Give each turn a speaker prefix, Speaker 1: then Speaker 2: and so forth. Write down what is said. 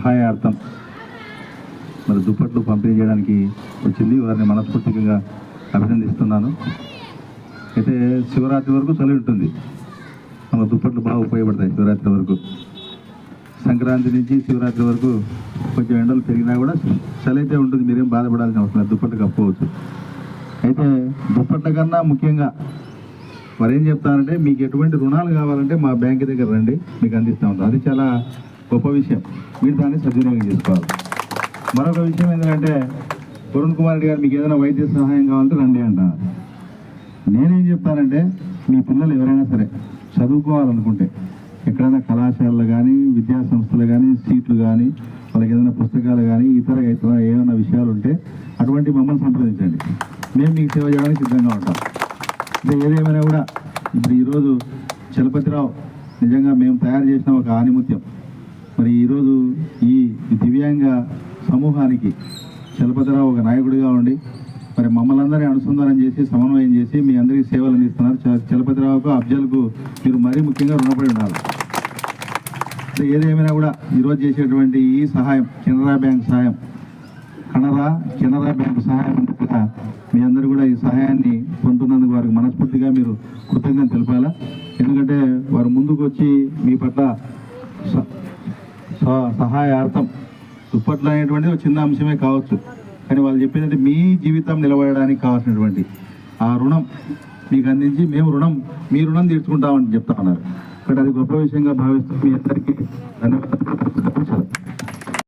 Speaker 1: సహాయార్థం మరి దుప్పట్లు పంపిణీ చేయడానికి వచ్చింది. వారిని మనస్ఫూర్తిగా అభినందిస్తున్నాను. అయితే శివరాత్రి వరకు చలి ఉంటుంది, మన దుప్పట్లు బాగా ఉపయోగపడతాయి. శివరాత్రి వరకు, సంక్రాంతి నుంచి శివరాత్రి వరకు కొంచెం ఎండలు పెరిగినా కూడా చలి అయితే ఉంటుంది, మీరేం బాధపడాల్సిన అవసరం లేదు, దుప్పట్లు కప్పుకోవచ్చు. అయితే దుప్పట్ల కన్నా ముఖ్యంగా వారు ఏం చెప్తారంటే, మీకు ఎటువంటి రుణాలు కావాలంటే మా బ్యాంక్ దగ్గర రండి, మీకు అందిస్తూ ఉంటాం. అది చాలా గొప్ప విషయం, మీరు దాన్ని సద్వినియోగం చేసుకోవాలి. మరొక విషయం ఏంటంటే, వరుణ్ కుమార్ రెడ్డి గారు మీకు ఏదైనా వైద్య సహాయం కావాలంటే రండి అంటారు. నేనేం చెప్తానంటే, మీ పిల్లలు ఎవరైనా సరే చదువుకోవాలనుకుంటే ఎక్కడైనా కళాశాలలు కానీ, విద్యా సంస్థలు కానీ, సీట్లు కానీ, వాళ్ళకి ఏదైనా పుస్తకాలు కానీ, ఇతర ఏమైనా విషయాలు ఉంటే అటువంటి మమ్మల్ని సంప్రదించండి, మేము మీకు సేవ చేయడానికి సిద్ధంగా ఉంటాం. అంటే ఏదేమైనా కూడా ఇప్పుడు ఈరోజు చలపతిరావు నిజంగా మేము తయారు చేసిన ఒక ఆణిముత్యం. మరి ఈరోజు ఈ దివ్యాంగ సమూహానికి చలపతిరావు ఒక నాయకుడిగా ఉండి మరి మమ్మల్ని అందరినీ అనుసంధానం చేసి సమన్వయం చేసి మీ అందరికీ సేవలు అందిస్తున్నారు. చలపతిరావుకు, అఫ్జల్కు మీరు మరీ ముఖ్యంగా రుణపడి ఉన్నారు. ఏదేమైనా కూడా ఈరోజు చేసేటువంటి ఈ సహాయం, కెనరా బ్యాంక్ సహాయం, కెనరా బ్యాంక్ సహాయం కూడా మీ అందరూ కూడా ఈ సహాయాన్ని పొందుతున్నందుకు వారికి మనస్ఫూర్తిగా మీరు కృతజ్ఞత తెలపాలా. ఎందుకంటే వారు ముందుకు వచ్చి మీ పట్ల సహాయార్థం దుప్పట్లు అనేటువంటిది ఒక చిన్న అంశమే కావచ్చు, కానీ వాళ్ళు చెప్పేదంటే మీ జీవితం నిలబడడానికి కావాల్సినటువంటి ఆ రుణం మీకు అందించి మీ రుణం తీర్చుకుంటామని చెప్తా ఉన్నారు. బట్ అది గొప్ప విషయంగా భావిస్తూ మీ అందరికీ ధన్యవాదాలు.